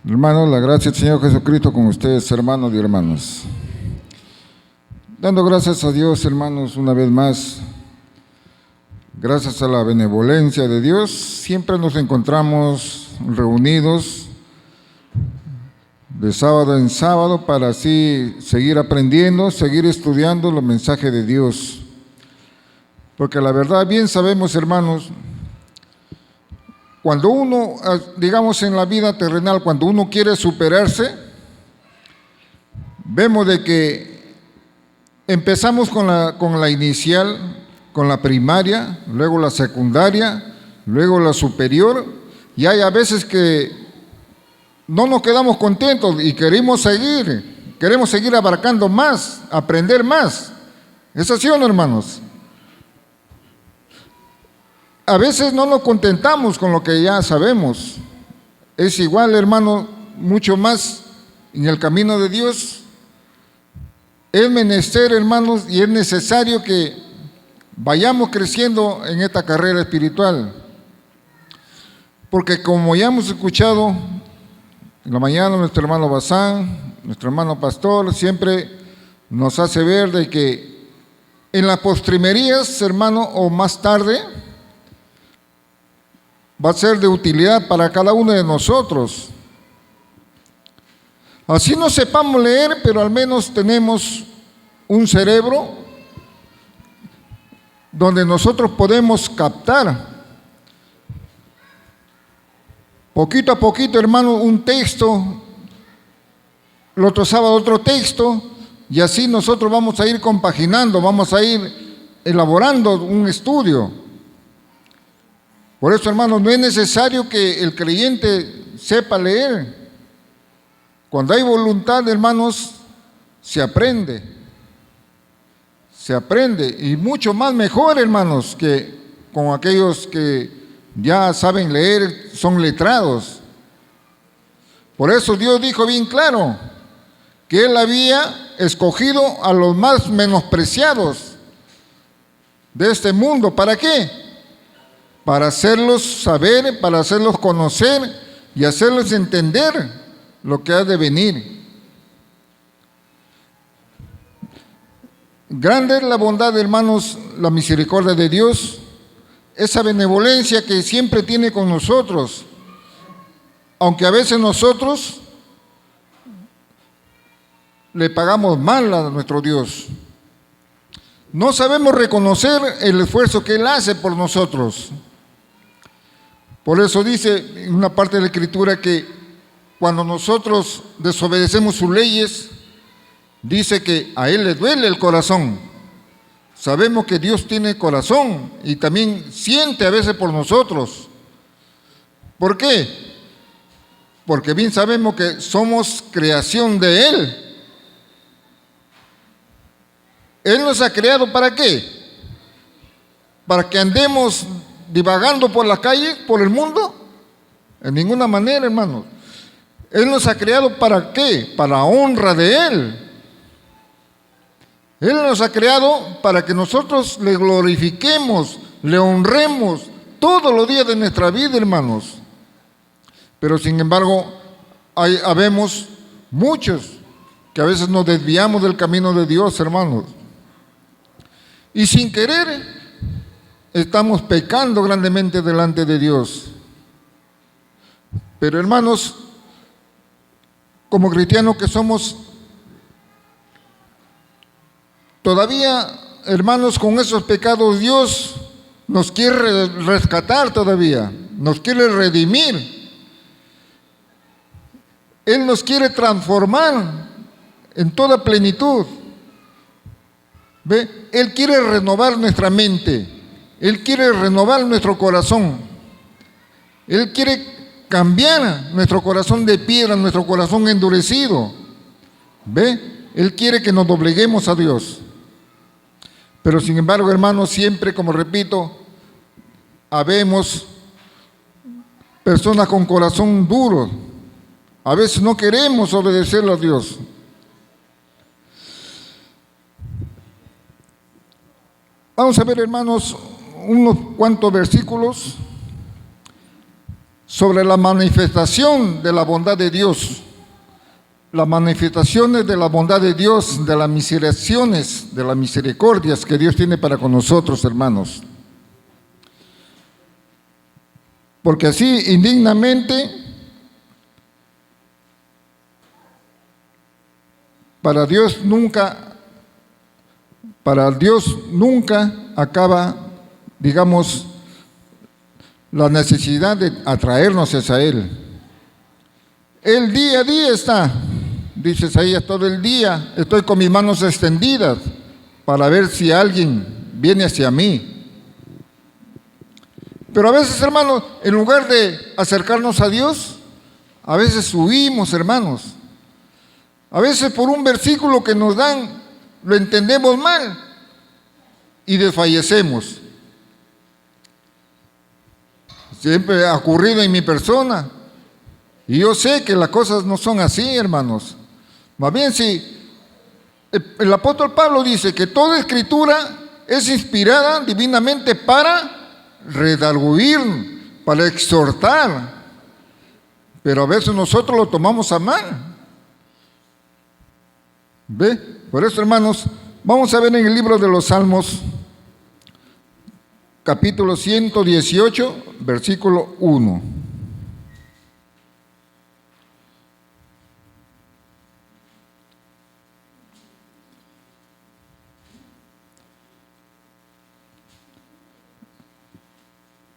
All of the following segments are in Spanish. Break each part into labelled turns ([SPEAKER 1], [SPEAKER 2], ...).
[SPEAKER 1] Hermanos, la gracia del Señor Jesucristo con ustedes, hermanos y hermanas. Dando gracias a Dios, hermanos, una vez más, gracias a la benevolencia de Dios, siempre nos encontramos reunidos de sábado en sábado para así seguir aprendiendo, seguir estudiando los mensajes de Dios. Porque la verdad, bien sabemos, hermanos, cuando uno, digamos en la vida terrenal, cuando uno quiere superarse, vemos de que empezamos con la inicial, con la primaria, luego la secundaria, luego la superior, y hay a veces que no nos quedamos contentos y queremos seguir abarcando más, aprender más. ¿Es así o no, hermanos? A veces no nos contentamos con lo que ya sabemos. Es igual, hermano, mucho más en el camino de Dios. Es menester, hermanos, y es necesario que vayamos creciendo en esta carrera espiritual. Porque como ya hemos escuchado en la mañana, nuestro hermano Bazán, nuestro hermano pastor, siempre nos hace ver de que en las postrimerías, hermano, o más tarde, va a ser de utilidad para cada uno de nosotros. Así no sepamos leer, pero al menos tenemos un cerebro donde nosotros podemos captar poquito a poquito, hermano, un texto, el otro sábado otro texto, y así nosotros vamos a ir compaginando, vamos a ir elaborando un estudio. Por eso, hermanos, no es necesario que el creyente sepa leer. Cuando hay voluntad, hermanos, se aprende. Se aprende, y mucho más mejor, hermanos, que con aquellos que ya saben leer, son letrados. Por eso Dios dijo bien claro que Él había escogido a los más menospreciados de este mundo. ¿Para qué? Para hacerlos saber, para hacerlos conocer y hacerlos entender lo que ha de venir. Grande es la bondad, hermanos, la misericordia de Dios, esa benevolencia que siempre tiene con nosotros, aunque a veces nosotros le pagamos mal a nuestro Dios. No sabemos reconocer el esfuerzo que Él hace por nosotros. Por eso dice en una parte de la Escritura que cuando nosotros desobedecemos sus leyes, dice que a Él le duele el corazón. Sabemos que Dios tiene corazón y también siente a veces por nosotros. ¿Por qué? Porque bien sabemos que somos creación de Él. Él nos ha creado ¿para qué? ¿Para que andemos divagando por las calles, por el mundo? En ninguna manera, hermanos. Él nos ha creado ¿para qué? Para honra de Él. Él nos ha creado para que nosotros le glorifiquemos, le honremos todos los días de nuestra vida, hermanos. Pero sin embargo, habemos muchos que a veces nos desviamos del camino de Dios, hermanos. Y sin querer, estamos pecando grandemente delante de Dios. Pero hermanos, como cristianos que somos, todavía, hermanos, con esos pecados Dios nos quiere rescatar todavía, nos quiere redimir. Él nos quiere transformar en toda plenitud. ¿Ve? Él quiere renovar nuestra mente. Él quiere renovar nuestro corazón. Él quiere cambiar nuestro corazón de piedra, nuestro corazón endurecido. ¿Ve? Él quiere que nos dobleguemos a Dios. Pero sin embargo, hermanos, siempre, como repito, habemos personas con corazón duro. A veces no queremos obedecerle a Dios. Vamos a ver, hermanos, unos cuantos versículos sobre la manifestación de la bondad de Dios, las manifestaciones de la bondad de Dios, de las misericordias, de las misericordias que Dios tiene para con nosotros, hermanos. Porque así indignamente, para Dios nunca acaba, digamos, la necesidad de atraernos hacia Él. El día a día está, dice Isaías, todo el día estoy con mis manos extendidas para ver si alguien viene hacia mí. Pero a veces, hermanos, en lugar de acercarnos a Dios, a veces huimos, hermanos. A veces por un versículo que nos dan, lo entendemos mal y desfallecemos. Siempre ha ocurrido en mi persona. Y yo sé que las cosas no son así, hermanos. Más bien, si el apóstol Pablo dice que toda escritura es inspirada divinamente para redarguir, para exhortar. Pero a veces nosotros lo tomamos a mal. ¿Ve? Por eso, hermanos, vamos a ver en el libro de los Salmos, capítulo 118, versículo 1.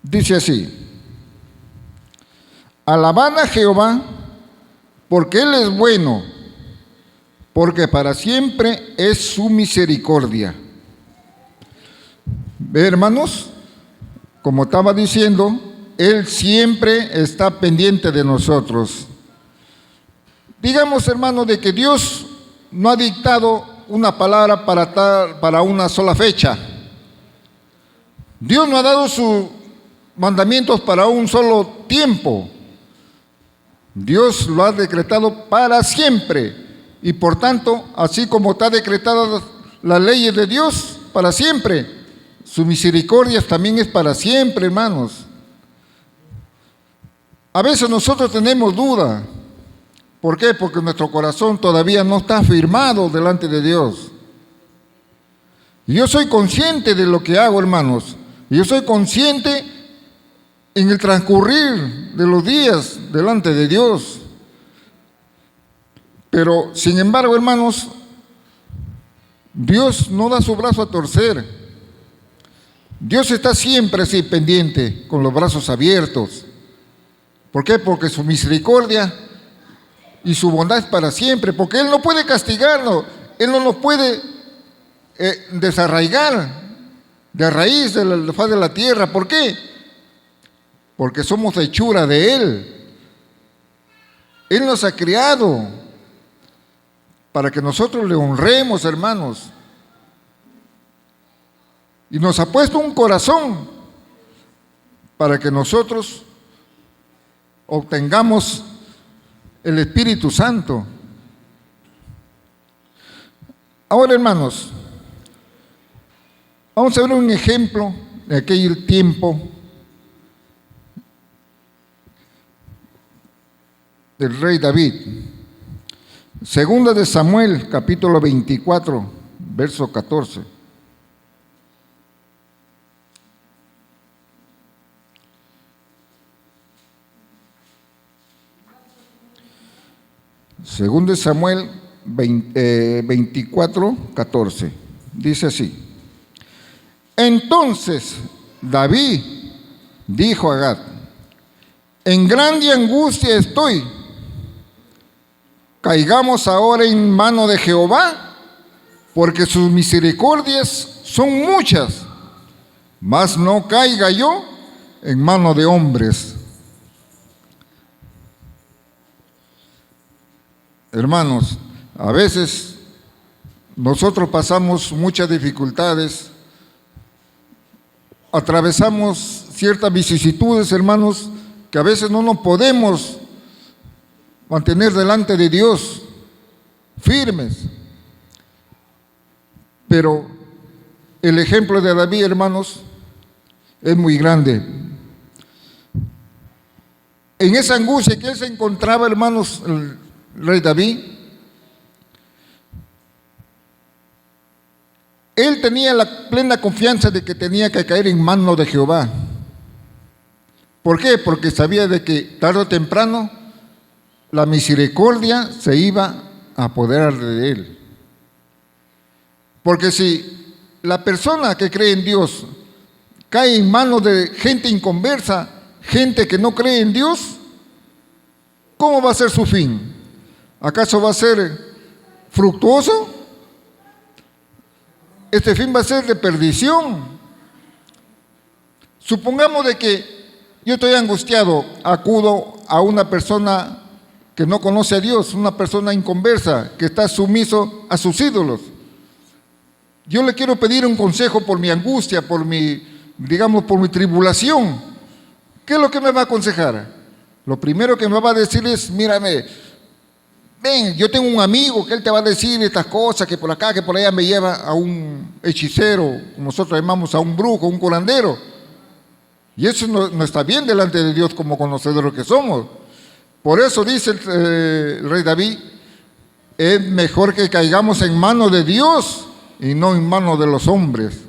[SPEAKER 1] Dice así: alabad a Jehová, porque Él es bueno, porque para siempre es su misericordia. ¿Ve, hermanos? Como estaba diciendo, Él siempre está pendiente de nosotros. Digamos, hermanos, de que Dios no ha dictado una palabra para una sola fecha. Dios no ha dado sus mandamientos para un solo tiempo. Dios lo ha decretado para siempre. Y por tanto, así como está decretada las leyes de Dios para siempre, sus misericordias también es para siempre, hermanos. A veces nosotros tenemos duda. ¿Por qué? Porque nuestro corazón todavía no está firmado delante de Dios. Y yo soy consciente de lo que hago, hermanos. Y yo soy consciente en el transcurrir de los días delante de Dios. Pero, sin embargo, hermanos, Dios no da su brazo a torcer. Dios está siempre así pendiente, con los brazos abiertos. ¿Por qué? Porque su misericordia y su bondad es para siempre. Porque Él no puede castigarnos, Él no nos puede desarraigar de raíz de la faz de la tierra. ¿Por qué? Porque somos hechura de Él. Él nos ha criado para que nosotros le honremos, hermanos. Y nos ha puesto un corazón para que nosotros obtengamos el Espíritu Santo. Ahora, hermanos, vamos a ver un ejemplo de aquel tiempo del rey David. Segunda de Samuel, capítulo 24, verso 14. Segunda de Samuel 24, 14. Dice así: entonces David dijo a Gad: en grande angustia estoy. Caigamos ahora en mano de Jehová, porque sus misericordias son muchas, mas no caiga yo en mano de hombres. Hermanos, a veces nosotros pasamos muchas dificultades, atravesamos ciertas vicisitudes, hermanos, que a veces no nos podemos mantener delante de Dios firmes. Pero el ejemplo de David, hermanos, es muy grande. en esa angustia que él se encontraba, hermanos, el rey David, él tenía la plena confianza de que tenía que caer en manos de Jehová. ¿Por qué? Porque sabía de que tarde o temprano la misericordia se iba a apoderar de él. Porque si la persona que cree en Dios cae en manos de gente inconversa, gente que no cree en Dios, ¿cómo va a ser su fin? ¿Acaso va a ser fructuoso? Este fin va a ser de perdición. Supongamos de que yo estoy angustiado, acudo a una persona que no conoce a Dios, una persona inconversa, que está sumiso a sus ídolos. Yo le quiero pedir un consejo por mi angustia, por mi, digamos, por mi tribulación. ¿Qué es lo que me va a aconsejar? Lo primero que me va a decir es, mírame, ven, yo tengo un amigo que él te va a decir estas cosas, que por acá, que por allá me lleva a un hechicero, como nosotros llamamos a un brujo, un curandero. Y eso no está bien delante de Dios como conocedores que somos. Por eso dice el rey David, es mejor que caigamos en manos de Dios y no en manos de los hombres,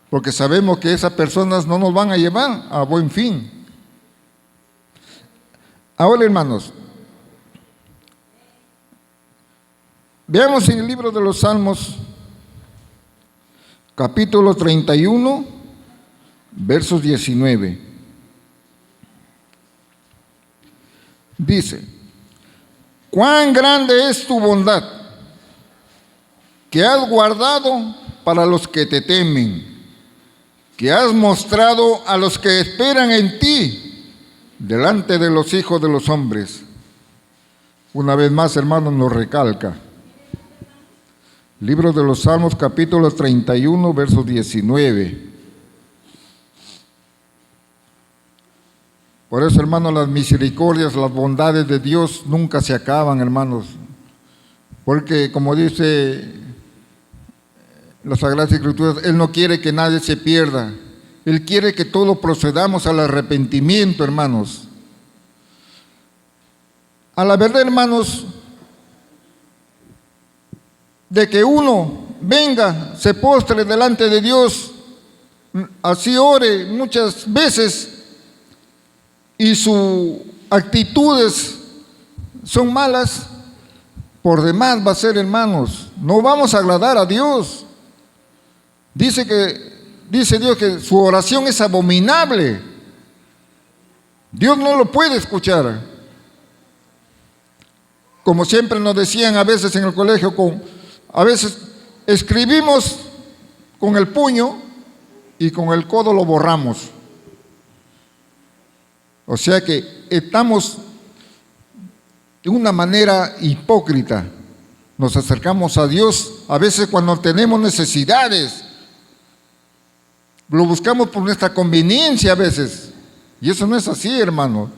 [SPEAKER 1] porque sabemos que esas personas no nos van a llevar a buen fin. Ahora, hermanos, veamos en el libro de los Salmos, capítulo 31, versos 19. Dice, cuán grande es tu bondad, que has guardado para los que te temen, que has mostrado a los que esperan en ti, delante de los hijos de los hombres. Una vez más, hermanos, nos recalca. Libro de los Salmos, capítulo 31, verso 19. Por eso, hermanos, las misericordias, las bondades de Dios nunca se acaban, hermanos. Porque, como dice las Sagradas Escrituras, Él no quiere que nadie se pierda. Él quiere que todos procedamos al arrepentimiento, hermanos. A la verdad, hermanos, de que uno venga, se postre delante de Dios, así ore muchas veces, y sus actitudes son malas, por demás va a ser, hermanos, no vamos a agradar a Dios. Dice Dios que su oración es abominable. Dios no lo puede escuchar. Como siempre nos decían a veces en el colegio, a veces escribimos con el puño y con el codo lo borramos. O sea que estamos de una manera hipócrita. Nos acercamos a Dios a veces cuando tenemos necesidades. Lo buscamos por nuestra conveniencia a veces. Y eso no es así, hermano.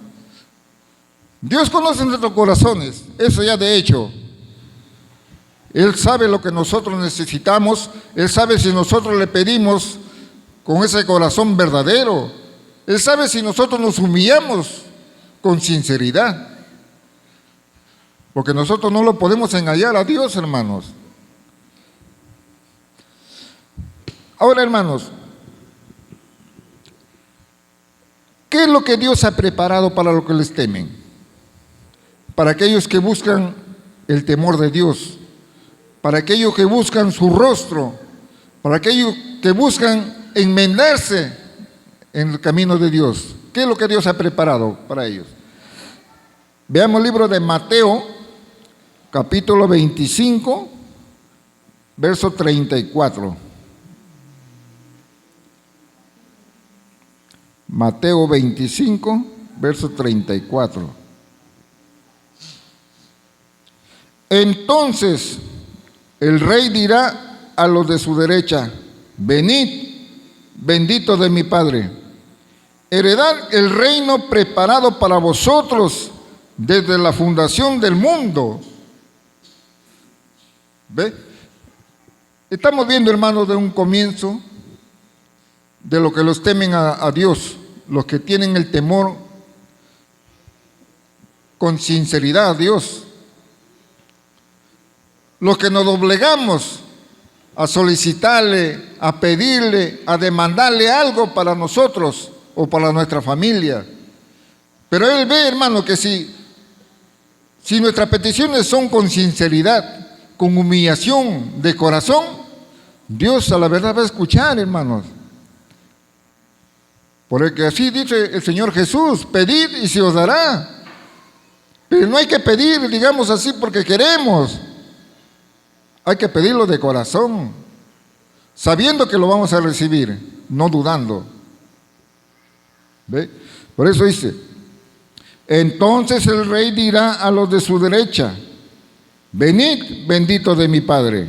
[SPEAKER 1] Dios conoce nuestros corazones, eso ya de hecho. Él sabe lo que nosotros necesitamos. Él sabe si nosotros le pedimos con ese corazón verdadero. Él sabe si nosotros nos humillamos con sinceridad. Porque nosotros no lo podemos engañar a Dios, hermanos. Ahora, hermanos, ¿qué es lo que Dios ha preparado para los que les temen? Para aquellos que buscan el temor de Dios, para aquellos que buscan su rostro, para aquellos que buscan enmendarse en el camino de Dios. ¿Qué es lo que Dios ha preparado para ellos? Veamos el libro de Mateo, capítulo 25, verso 34. Mateo 25, verso 34. Entonces el rey dirá a los de su derecha, venid, benditos de mi Padre, heredad el reino preparado para vosotros desde la fundación del mundo. ¿Ve? Estamos viendo, hermanos, de un comienzo de lo que los temen a Dios, los que tienen el temor con sinceridad a Dios. Los que nos doblegamos a solicitarle, a pedirle, a demandarle algo para nosotros o para nuestra familia. Pero Él ve, hermano, que si nuestras peticiones son con sinceridad, con humillación de corazón, Dios a la verdad va a escuchar, hermanos. Porque así dice el Señor Jesús: pedid y se os dará. Pero no hay que pedir, digamos así, porque queremos. Hay que pedirlo de corazón, sabiendo que lo vamos a recibir, no dudando. ¿Ve? Por eso dice: entonces el rey dirá a los de su derecha: venid, benditos de mi Padre,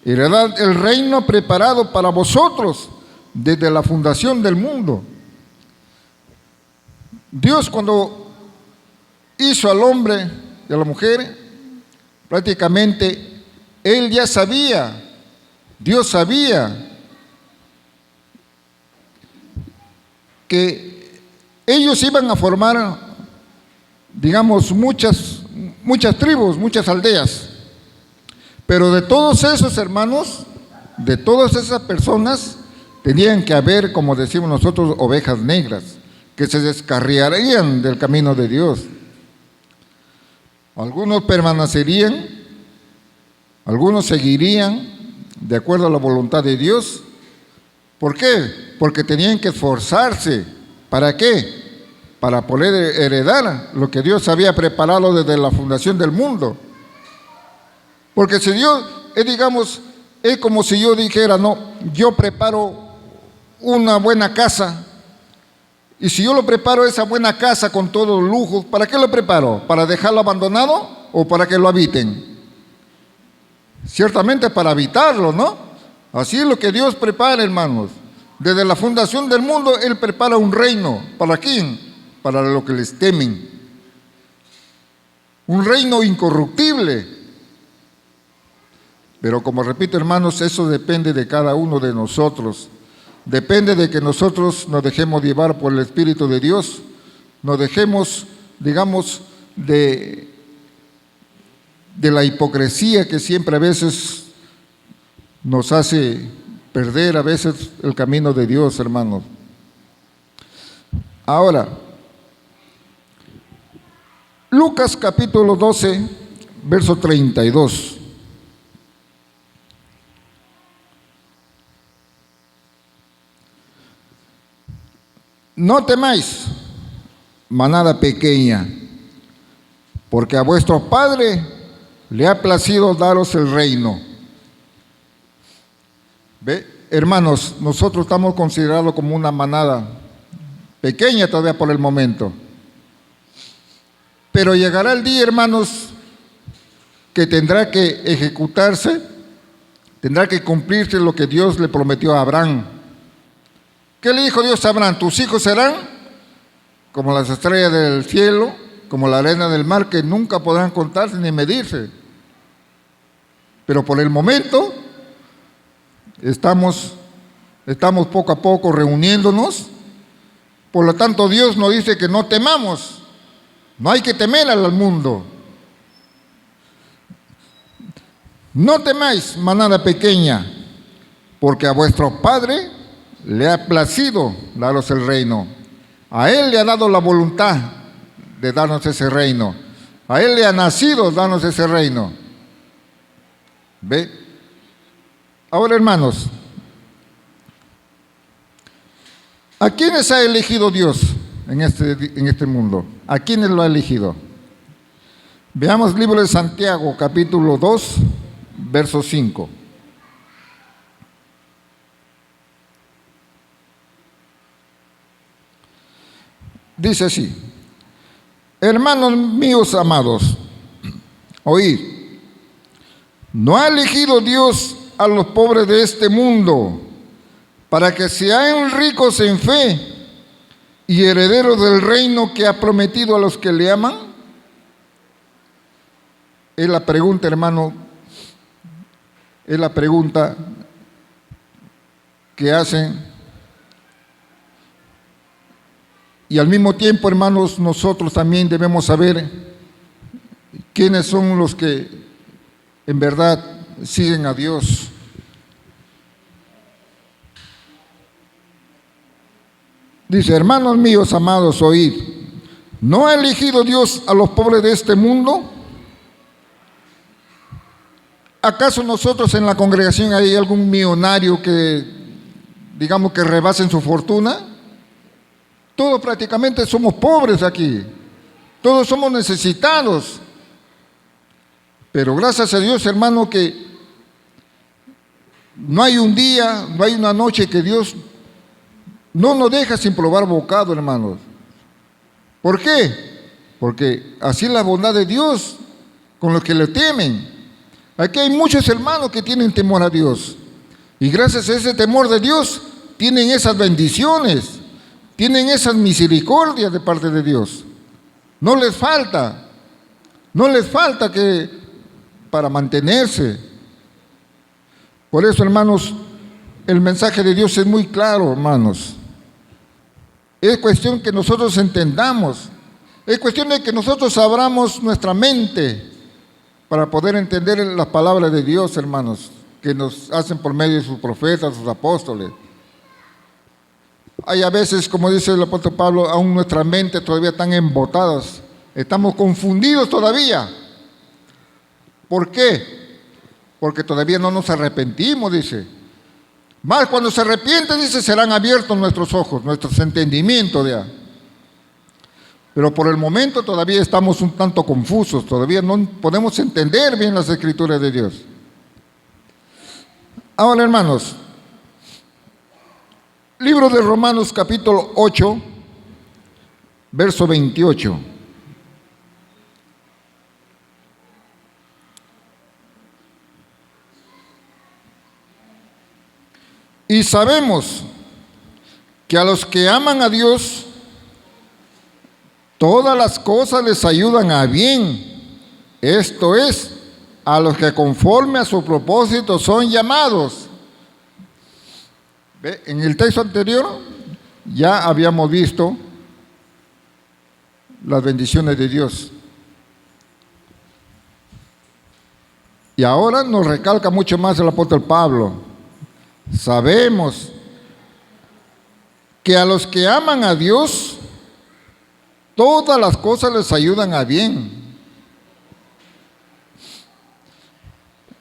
[SPEAKER 1] heredad el reino preparado para vosotros desde la fundación del mundo. Dios, cuando hizo al hombre y a la mujer, prácticamente Él ya sabía, Dios sabía que ellos iban a formar, digamos, muchas tribus, muchas aldeas. Pero de todos esos hermanos, de todas esas personas, tenían que haber, como decimos nosotros, ovejas negras, que se descarriarían del camino de Dios. Algunos permanecerían, algunos seguirían de acuerdo a la voluntad de Dios. ¿Por qué? Porque tenían que esforzarse. ¿Para qué? Para poder heredar lo que Dios había preparado desde la fundación del mundo. Porque si Dios, digamos, es como si yo dijera: no, yo preparo una buena casa, y si yo lo preparo esa buena casa con todos los lujos, ¿para qué lo preparo? ¿Para dejarlo abandonado o para que lo habiten? Ciertamente para habitarlo, ¿no? Así es lo que Dios prepara, hermanos. Desde la fundación del mundo Él prepara un reino. ¿Para quién? Para los que les temen. Un reino incorruptible. Pero como repito, hermanos, eso depende de cada uno de nosotros. Depende de que nosotros nos dejemos llevar por el Espíritu de Dios, nos dejemos, digamos, de la hipocresía que siempre a veces nos hace perder a veces el camino de Dios, hermanos. Ahora, Lucas capítulo 12, verso 32. No temáis, manada pequeña, porque a vuestro Padre le ha placido daros el reino. ¿Ve? Hermanos, nosotros estamos considerados como una manada pequeña todavía por el momento. Pero llegará el día, hermanos, que tendrá que ejecutarse, tendrá que cumplirse lo que Dios le prometió a Abraham. ¿Qué le dijo Dios a Abraham? Tus hijos serán como las estrellas del cielo, como la arena del mar, que nunca podrán contarse ni medirse. Pero por el momento estamos poco a poco reuniéndonos. Por lo tanto, Dios nos dice que no temamos. No hay que temer al mundo. No temáis, manada pequeña, porque a vuestro Padre le ha placido daros el reino. A Él le ha dado la voluntad de darnos ese reino. A Él le ha nacido darnos ese reino. ¿Ve? Ahora, hermanos, ¿a quiénes ha elegido Dios en este mundo? ¿A quiénes lo ha elegido? Veamos el libro de Santiago, capítulo 2, verso 5. Dice así: hermanos míos amados, oíd, ¿no ha elegido Dios a los pobres de este mundo para que sean ricos en fe y herederos del reino que ha prometido a los que le aman? Es la pregunta, hermano, es la pregunta que hacen. Y al mismo tiempo, hermanos, nosotros también debemos saber ¿Quiénes son los que en verdad siguen a Dios? Dice: hermanos míos amados, oíd. ¿No ha elegido Dios a los pobres de este mundo? ¿Acaso nosotros en la congregación hay algún millonario que, digamos, que rebasen su fortuna? Todos prácticamente somos pobres aquí. Todos somos necesitados. Pero gracias a Dios, hermano, que no hay un día, no hay una noche que Dios no nos deja sin probar bocado, hermanos. ¿Por qué? Porque así es la bondad de Dios con los que le temen. Aquí hay muchos hermanos que tienen temor a Dios. Y gracias a ese temor de Dios, tienen esas bendiciones, tienen esas misericordias de parte de Dios. No les falta que para mantenerse. Por eso, hermanos, el mensaje de Dios es muy claro, hermanos. Es cuestión que nosotros entendamos. Es cuestión de que nosotros abramos nuestra mente para poder entender las palabras de Dios, hermanos, que nos hacen por medio de sus profetas, sus apóstoles. Hay a veces, como dice el apóstol Pablo, aún nuestra mente todavía están embotadas. Estamos confundidos todavía. ¿Por qué? Porque todavía no nos arrepentimos, dice. Más cuando se arrepiente, dice, serán abiertos nuestros ojos, nuestros entendimientos ya. Pero por el momento todavía estamos un tanto confusos, todavía no podemos entender bien las escrituras de Dios. Ahora, hermanos, libro de Romanos capítulo 8, verso 28. Y sabemos que a los que aman a Dios, todas las cosas les ayudan a bien. Esto es, a los que conforme a su propósito son llamados. ¿Ve? En el texto anterior ya habíamos visto las bendiciones de Dios. Y ahora nos recalca mucho más el apóstol Pablo. Sabemos que a los que aman a Dios, todas las cosas les ayudan a bien.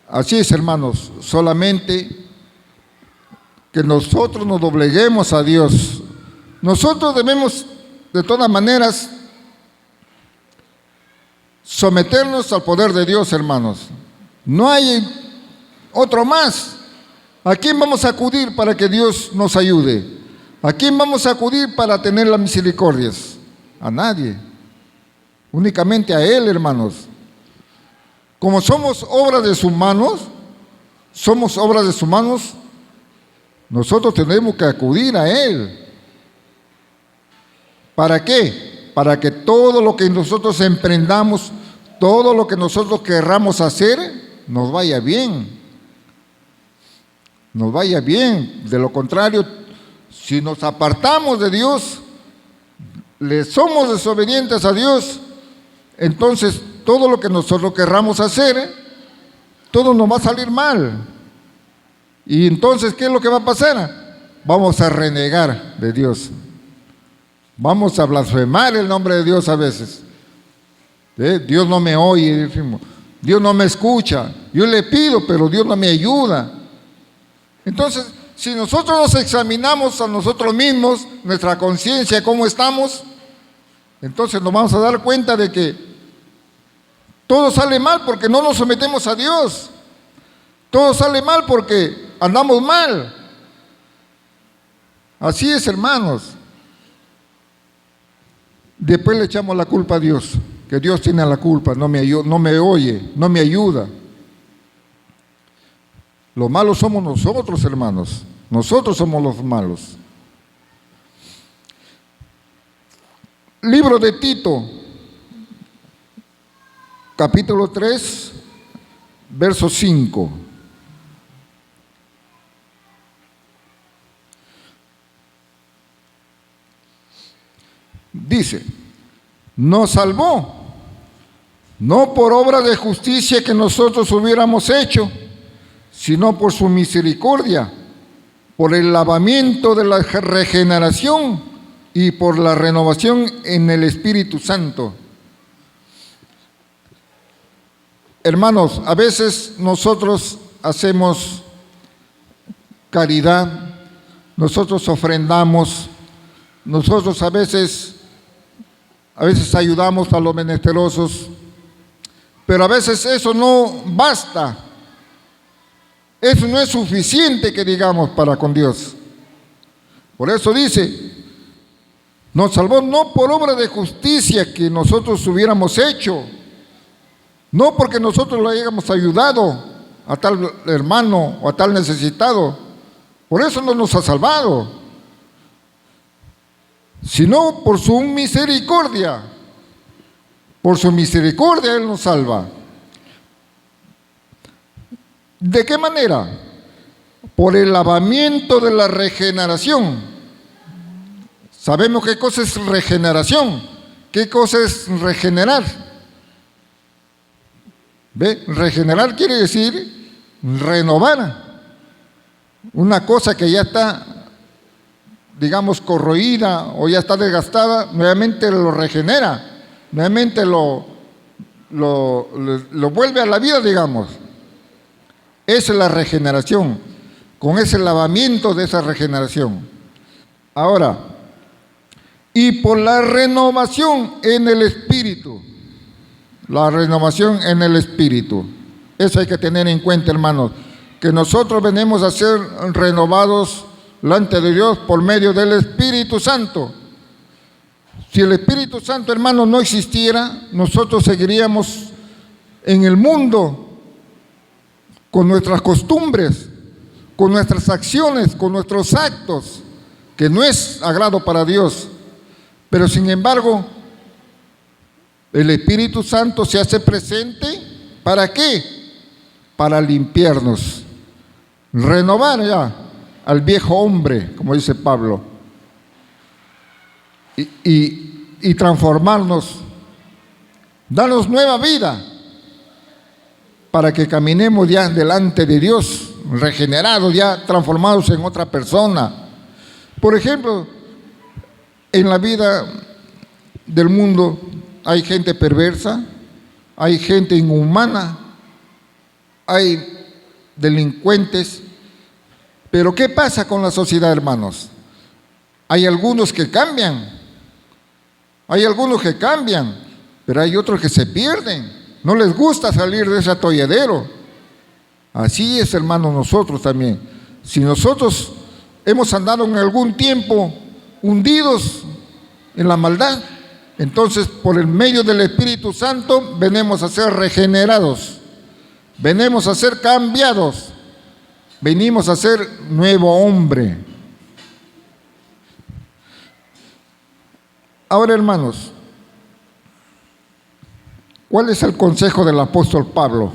[SPEAKER 1] Así es, hermanos, solamente que nosotros nos dobleguemos a Dios. Nosotros debemos, de todas maneras, someternos al poder de Dios, hermanos. No hay otro más. ¿A quién vamos a acudir para que Dios nos ayude? ¿A quién vamos a acudir para tener las misericordias? A nadie. Únicamente a Él, hermanos. Como somos obras de sus manos, nosotros tenemos que acudir a Él. ¿Para qué? Para que todo lo que nosotros emprendamos, todo lo que nosotros querramos hacer, nos vaya bien. Nos vaya bien. De lo contrario, si nos apartamos de Dios, le somos desobedientes a Dios, entonces todo lo que nosotros querramos hacer, todo nos va a salir mal. Y entonces, ¿qué es lo que va a pasar? Vamos a renegar de Dios. Vamos a blasfemar el nombre de Dios a veces. Dios no me oye, decimos. Dios no me escucha. Yo le pido, pero Dios no me ayuda. Entonces, si nosotros nos examinamos a nosotros mismos, nuestra conciencia, cómo estamos, entonces nos vamos a dar cuenta de que todo sale mal porque no nos sometemos a Dios. Todo sale mal porque andamos mal. Así es, hermanos. Después le echamos la culpa a Dios, que Dios tiene la culpa, no me oye, no me ayuda. Los malos somos nosotros, hermanos. Nosotros somos los malos. Libro de Tito, capítulo 3, verso 5. Dice: nos salvó no por obra de justicia que nosotros hubiéramos hecho, sino por su misericordia, por el lavamiento de la regeneración y por la renovación en el Espíritu Santo. Hermanos, a veces nosotros hacemos caridad, nosotros ofrendamos, nosotros a veces ayudamos a los menesterosos, pero a veces eso no basta, eso no es suficiente que digamos para con Dios. Por eso dice, nos salvó no por obra de justicia que nosotros hubiéramos hecho, no porque nosotros le hayamos ayudado a tal hermano o a tal necesitado, por eso no nos ha salvado, sino por su misericordia. Por su misericordia Él nos salva. ¿De qué manera? Por el lavamiento de la regeneración. Sabemos qué cosa es regeneración, qué cosa es regenerar. ¿Ve? Regenerar quiere decir renovar. Una cosa que ya está, digamos, corroída o ya está desgastada, nuevamente lo regenera, nuevamente lo vuelve a la vida, digamos. Esa es la regeneración, con ese lavamiento de esa regeneración. Ahora, y por la renovación en el Espíritu. La renovación en el Espíritu. Eso hay que tener en cuenta, hermanos, que nosotros venimos a ser renovados delante de Dios por medio del Espíritu Santo. Si el Espíritu Santo, hermanos, no existiera, nosotros seguiríamos en el mundo con nuestras costumbres, con nuestras acciones, con nuestros actos, que no es agrado para Dios. Pero sin embargo, el Espíritu Santo se hace presente, ¿para qué? Para limpiarnos, renovar ya al viejo hombre, como dice Pablo, y transformarnos, darnos nueva vida, para que caminemos ya delante de Dios, regenerados, ya transformados en otra persona. Por ejemplo, en la vida del mundo hay gente perversa, hay gente inhumana, hay delincuentes. Pero ¿qué pasa con la sociedad, hermanos? Hay algunos que cambian, pero hay otros que se pierden. No les gusta salir de ese atolladero. Así es, hermanos, nosotros también. Si nosotros hemos andado en algún tiempo hundidos en la maldad, entonces por el medio del Espíritu Santo venimos a ser regenerados, venimos a ser cambiados, venimos a ser nuevo hombre. Ahora, hermanos, ¿cuál es el consejo del apóstol Pablo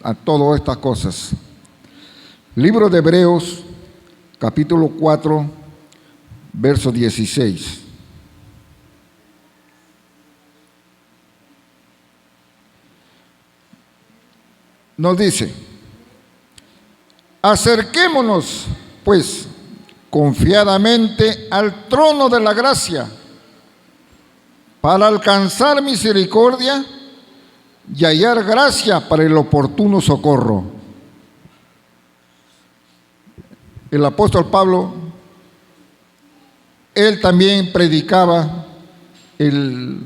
[SPEAKER 1] a todas estas cosas? Libro de Hebreos, capítulo 4, verso 16. Nos dice, acerquémonos, pues, confiadamente al trono de la gracia, para alcanzar misericordia y hallar gracia para el oportuno socorro. El apóstol Pablo, él también predicaba el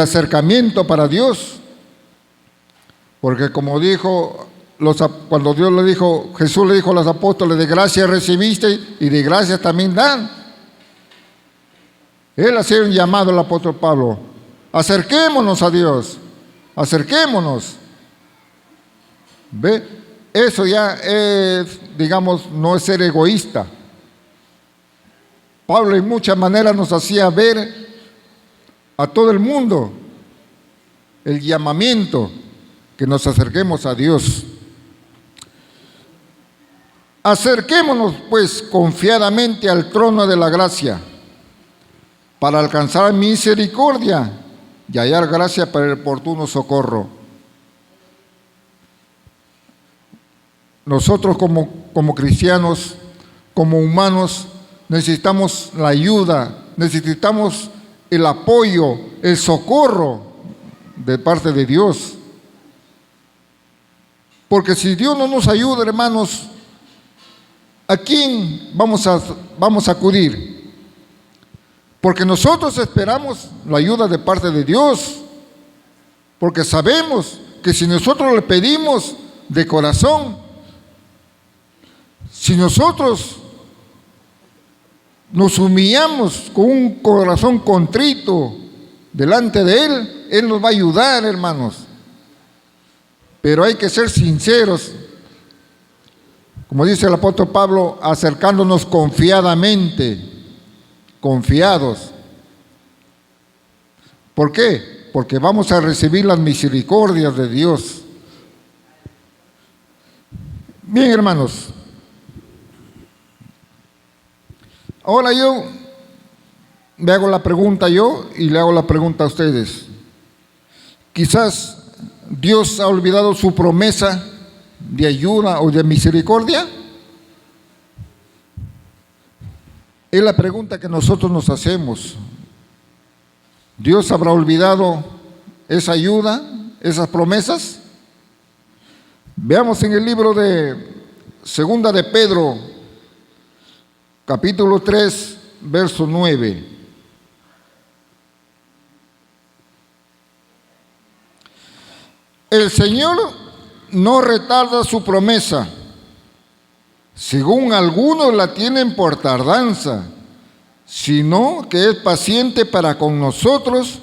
[SPEAKER 1] acercamiento para Dios, porque como dijo, cuando Dios le dijo, Jesús le dijo a los apóstoles, de gracia recibiste y de gracia también dan. Él hacía un llamado al apóstol Pablo, acerquémonos a Dios, acerquémonos. ¿Ve? Eso ya es, digamos, no es ser egoísta. Pablo en muchas maneras nos hacía ver a todo el mundo el llamamiento que nos acerquemos a Dios. Acerquémonos pues confiadamente al trono de la gracia para alcanzar misericordia y hallar gracia para el oportuno socorro. Nosotros como cristianos, como humanos, necesitamos la ayuda, necesitamos el apoyo, el socorro de parte de Dios. Porque si Dios no nos ayuda, hermanos, ¿a quién vamos a acudir? Porque nosotros esperamos la ayuda de parte de Dios, porque sabemos que si nosotros le pedimos de corazón, si nosotros nos humillamos con un corazón contrito delante de Él, Él nos va a ayudar, hermanos. Pero hay que ser sinceros, como dice el apóstol Pablo, acercándonos confiadamente, confiados. ¿Por qué? Porque vamos a recibir las misericordias de Dios. Bien, hermanos. Ahora yo me hago la pregunta y le hago la pregunta a ustedes. Quizás Dios ha olvidado su promesa de ayuda o de misericordia. Es la pregunta que nosotros nos hacemos. ¿Dios habrá olvidado esa ayuda, esas promesas? Veamos en el libro de Segunda de Pedro, capítulo 3, verso 9. El Señor no retarda su promesa, según algunos la tienen por tardanza, sino que es paciente para con nosotros,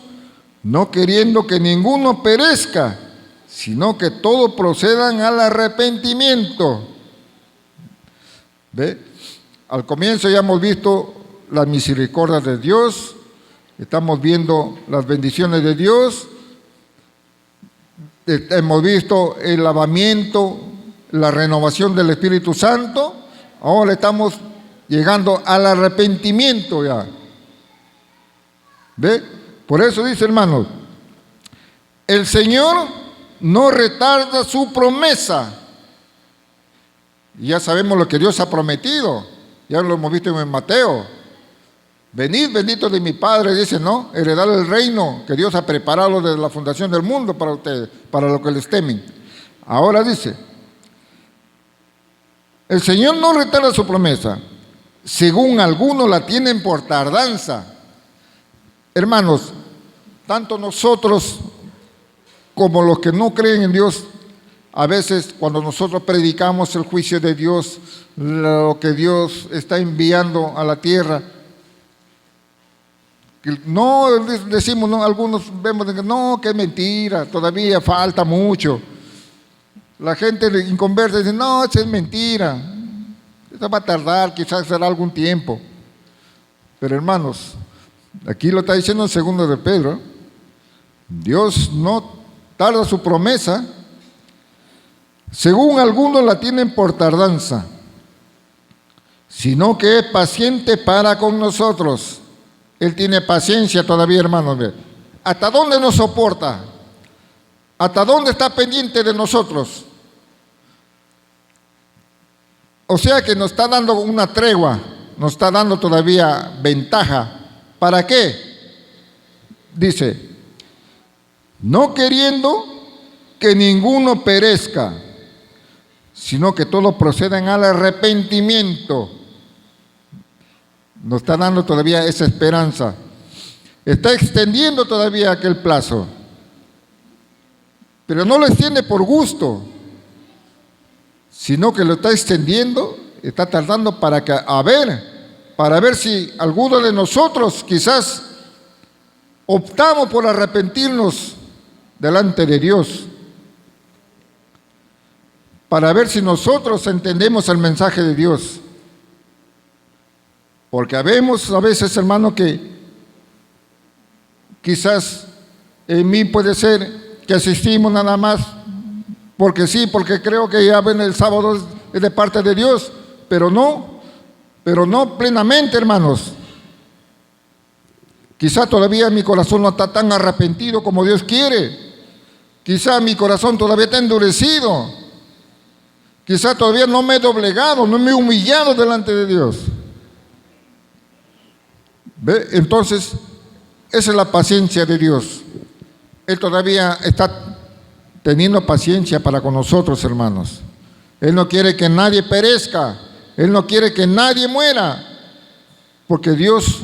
[SPEAKER 1] no queriendo que ninguno perezca, sino que todos procedan al arrepentimiento. ¿Ve? Al comienzo ya hemos visto las misericordias de Dios, estamos viendo las bendiciones de Dios, hemos visto el lavamiento, la renovación del Espíritu Santo, ahora estamos llegando al arrepentimiento ya. ¿Ve? Por eso dice, hermanos, el Señor no retarda su promesa. Y ya sabemos lo que Dios ha prometido, ya lo hemos visto en Mateo. Venid, benditos de mi Padre, dice, ¿no? Heredar el reino que Dios ha preparado desde la fundación del mundo para ustedes, para los que les temen. Ahora dice, el Señor no retarda su promesa, según algunos la tienen por tardanza. Hermanos, tanto nosotros como los que no creen en Dios, a veces cuando nosotros predicamos el juicio de Dios, lo que Dios está enviando a la tierra, no decimos, no, algunos vemos que no, que es mentira, todavía falta mucho. La gente inconversa dice, no, eso es mentira, eso va a tardar, quizás será algún tiempo. Pero hermanos, aquí lo está diciendo en 2 de Pedro, Dios no tarda su promesa, según algunos la tienen por tardanza, sino que es paciente para con nosotros. Él tiene paciencia todavía, hermanos. ¿Hasta dónde nos soporta? ¿Hasta dónde está pendiente de nosotros? O sea que nos está dando una tregua, nos está dando todavía ventaja. ¿Para qué? Dice, no queriendo que ninguno perezca, sino que todos procedan al arrepentimiento. Nos está dando todavía esa esperanza. Está extendiendo todavía aquel plazo. Pero no lo extiende por gusto, sino que lo está extendiendo, está tardando para ver si alguno de nosotros quizás optamos por arrepentirnos delante de Dios, para ver si nosotros entendemos el mensaje de Dios. Porque vemos a veces, hermano, que quizás en mí puede ser que asistimos nada más porque sí, porque creo que ya ven el sábado es de parte de Dios, pero no plenamente, hermanos. Quizá todavía mi corazón no está tan arrepentido como Dios quiere. Quizá mi corazón todavía está endurecido. Quizá todavía no me he doblegado, no me he humillado delante de Dios. ¿Ve? Entonces, esa es la paciencia de Dios. Él todavía está teniendo paciencia para con nosotros, hermanos. Él no quiere que nadie perezca. Él no quiere que nadie muera. Porque Dios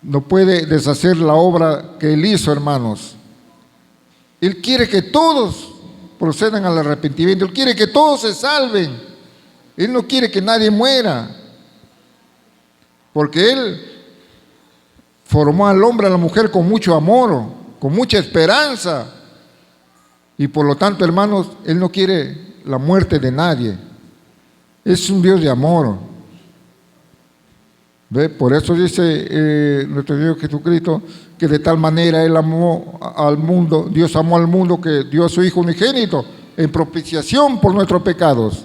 [SPEAKER 1] no puede deshacer la obra que Él hizo, hermanos. Él quiere que todos procedan al arrepentimiento. Él quiere que todos se salven. Él no quiere que nadie muera. Porque Él formó al hombre y a la mujer con mucho amor, con mucha esperanza. Y por lo tanto, hermanos, Él no quiere la muerte de nadie. Es un Dios de amor. ¿Ve? Por eso dice nuestro Dios Jesucristo que de tal manera Él amó al mundo, Dios amó al mundo que dio a su Hijo unigénito en propiciación por nuestros pecados.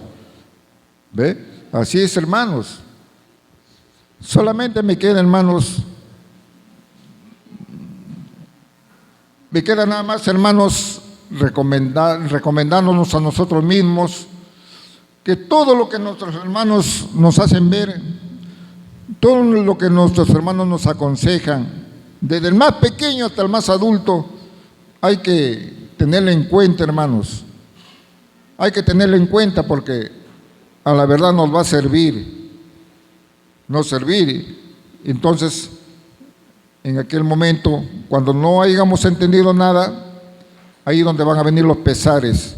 [SPEAKER 1] ¿Ve? Así es, hermanos. Solamente me queda, hermanos, me queda nada más, hermanos, recomendándonos a nosotros mismos que todo lo que nuestros hermanos nos hacen ver, todo lo que nuestros hermanos nos aconsejan, desde el más pequeño hasta el más adulto, hay que tenerlo en cuenta, hermanos. Hay que tenerlo en cuenta porque a la verdad nos va a servir. Nos servir. Entonces, en aquel momento, cuando no hayamos entendido nada, ahí es donde van a venir los pesares.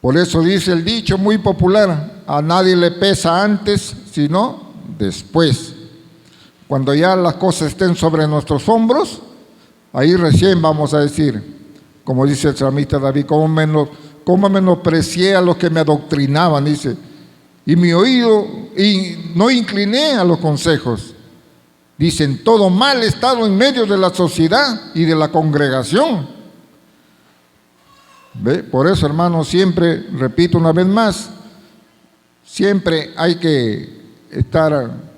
[SPEAKER 1] Por eso dice el dicho muy popular: a nadie le pesa antes, sino después. Cuando ya las cosas estén sobre nuestros hombros, ahí recién vamos a decir, como dice el salmista David, cómo menosprecié a los que me adoctrinaban, dice, y mi oído y no incliné a los consejos. Dicen, todo mal estado en medio de la sociedad y de la congregación. ¿Ve? Por eso, hermanos, siempre, repito una vez más, siempre hay que estar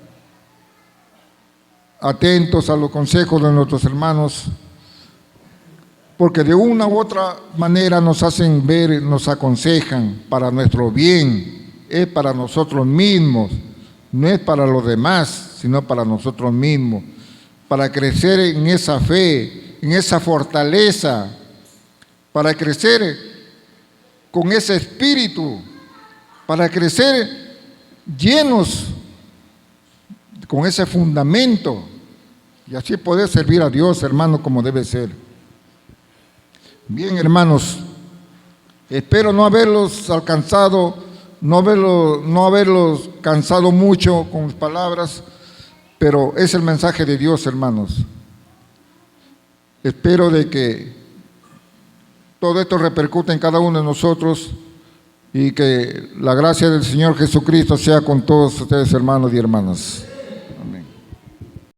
[SPEAKER 1] atentos a los consejos de nuestros hermanos, porque de una u otra manera nos hacen ver, nos aconsejan para nuestro bien, es para nosotros mismos, no es para los demás, sino para nosotros mismos, para crecer en esa fe, en esa fortaleza, para crecer con ese espíritu, para crecer llenos con ese fundamento y así poder servir a Dios, hermanos, como debe ser. Bien, hermanos, espero no haberlos alcanzado, no haberlos cansado mucho con mis palabras, pero es el mensaje de Dios, hermanos. Espero de que todo esto repercute en cada uno de nosotros y que la gracia del Señor Jesucristo sea con todos ustedes, hermanos y hermanas.